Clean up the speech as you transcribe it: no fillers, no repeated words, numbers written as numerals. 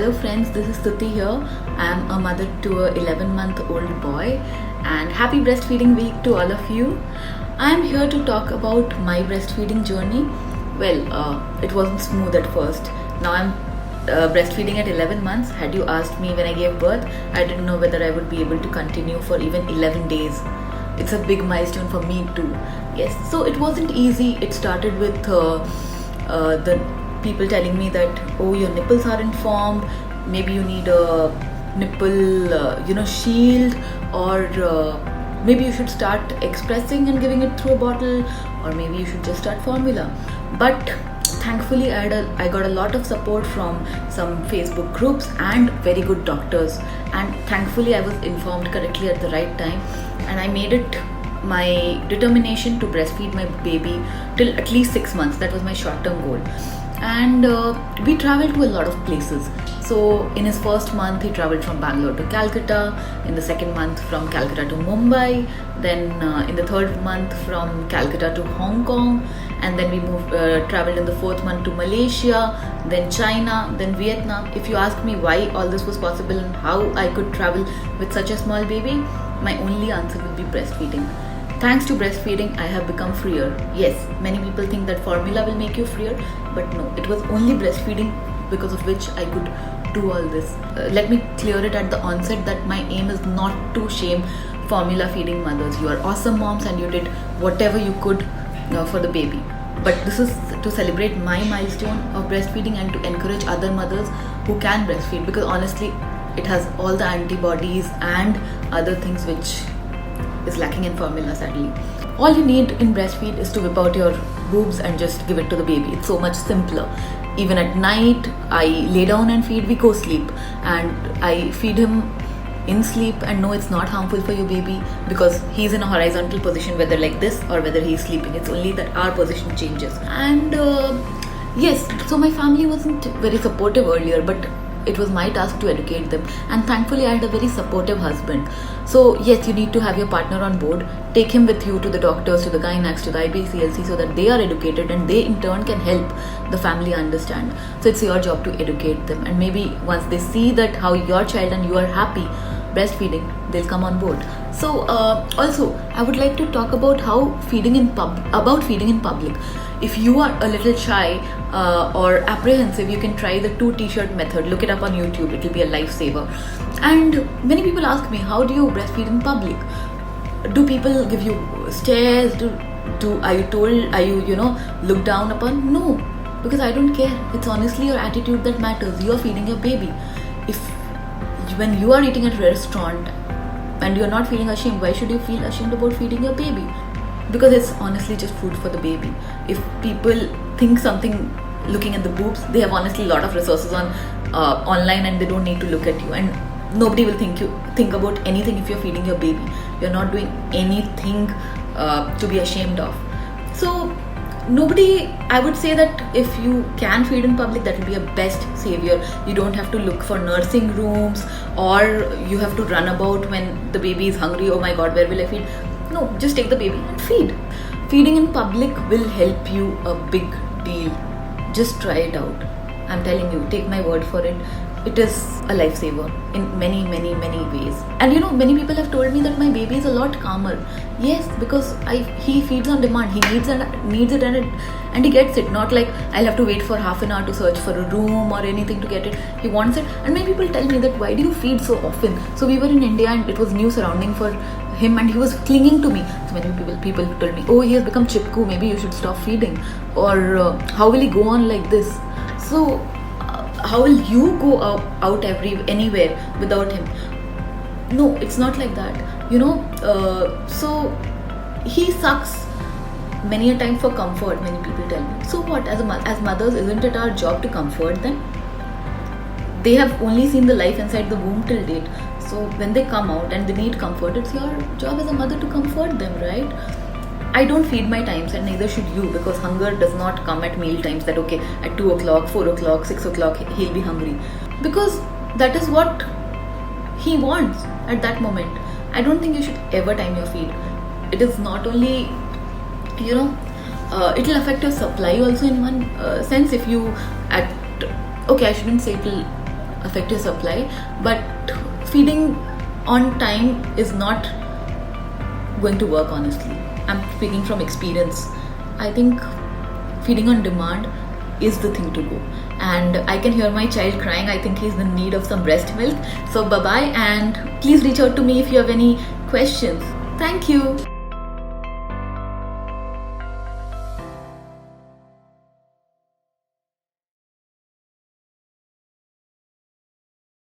Hello friends, this is Stuti here. I am a mother to a 11-month-old boy and happy breastfeeding week to all of you. I am here to talk about my breastfeeding journey. It wasn't smooth at first. Now I'm breastfeeding at 11 months. Had you asked me when I gave birth, I didn't know whether I would be able to continue for even 11 days. It's a big milestone for me too. Yes, so it wasn't easy. It started with the people telling me that, oh, your nipples aren't formed, maybe you need a nipple shield, or maybe you should start expressing and giving it through a bottle, or maybe you should just start formula. But thankfully I got a lot of support from some Facebook groups and very good doctors, and thankfully I was informed correctly at the right time, and I made it my determination to breastfeed my baby till at least 6 months. That was my short-term goal. And we traveled to a lot of places. So in his first month he traveled from Bangalore to Calcutta, in the second month from Calcutta to Mumbai, then in the third month from Calcutta to Hong Kong, and then we traveled in the fourth month to Malaysia, then China, then Vietnam. If you ask me why all this was possible and how I could travel with such a small baby, my only answer will be breastfeeding. Thanks to breastfeeding, I have become freer. Yes, many people think that formula will make you freer, but no, it was only breastfeeding because of which I could do all this. Let me clear it at the onset that my aim is not to shame formula feeding mothers. You are awesome moms and you did whatever you could for the baby. But this is to celebrate my milestone of breastfeeding and to encourage other mothers who can breastfeed, because honestly, it has all the antibodies and other things which is lacking in formula, sadly. All you need in breastfeed is to whip out your boobs and just give it to the baby. It's so much simpler. Even at night, I lay down and feed, we co-sleep, and I feed him in sleep, and no, it's not harmful for your baby because he's in a horizontal position, whether like this or whether he's sleeping. It's only that our position changes. And yes, so my family wasn't very supportive earlier, but it was my task to educate them, and thankfully I had a very supportive husband. So yes, you need to have your partner on board. Take him with you to the doctors, to the gynacs, to the IBCLC, so that they are educated and they in turn can help the family understand. So it's your job to educate them, and maybe once they see that how your child and you are happy breastfeeding, they'll come on board. So also I would like to talk about feeding in public. If you are a little shy or apprehensive, you can try the 2 t-shirt method. Look it up on YouTube, it will be a lifesaver. And many people ask me, how do you breastfeed in public? Do people give you stares? Are you looked down upon? No, because I don't care. It's honestly your attitude that matters. You are feeding your baby. When you are eating at a restaurant and you're not feeling ashamed, why should you feel ashamed about feeding your baby? Because it's honestly just food for the baby. If people think something looking at the boobs, they have honestly a lot of resources on online, and they don't need to look at you, and nobody will think about anything if you're feeding your baby. You're not doing anything to be ashamed of. So I would say that if you can feed in public, that will be a best savior. You don't have to look for nursing rooms, or you have to run about when the baby is hungry. Oh my god, where will I feed? No, just take the baby and feed. Feeding in public will help you a big deal. Just try it out. I'm telling you, take my word for it. It is a lifesaver in many, many, many ways. And many people have told me that my baby is a lot calmer. Yes, because he feeds on demand. He needs it and he gets it. Not like I'll have to wait for half an hour to search for a room or anything to get it. He wants it. And many people tell me that, why do you feed so often? So we were in India and it was new surrounding for him, and he was clinging to me. So many people told me, oh, he has become chipku, maybe you should stop feeding, or how will he go on like this? So how will you go out anywhere without him? No, it's not like that. So he sucks many a time for comfort, many people tell me. So what, as mothers, isn't it our job to comfort them? They have only seen the life inside the womb till date. So when they come out and they need comfort, it's your job as a mother to comfort them, right? I don't feed my times, and neither should you, because hunger does not come at meal times, that okay, at 2 o'clock, 4 o'clock, 6 o'clock he'll be hungry, because that is what he wants at that moment. I don't think you should ever time your feed. It is not only, it will affect your supply also in one sense. If you I shouldn't say it will affect your supply. But feeding on time is not going to work, honestly. I'm speaking from experience. I think feeding on demand is the thing to go. And I can hear my child crying. I think he's in need of some breast milk. So bye bye, and please reach out to me if you have any questions. Thank you.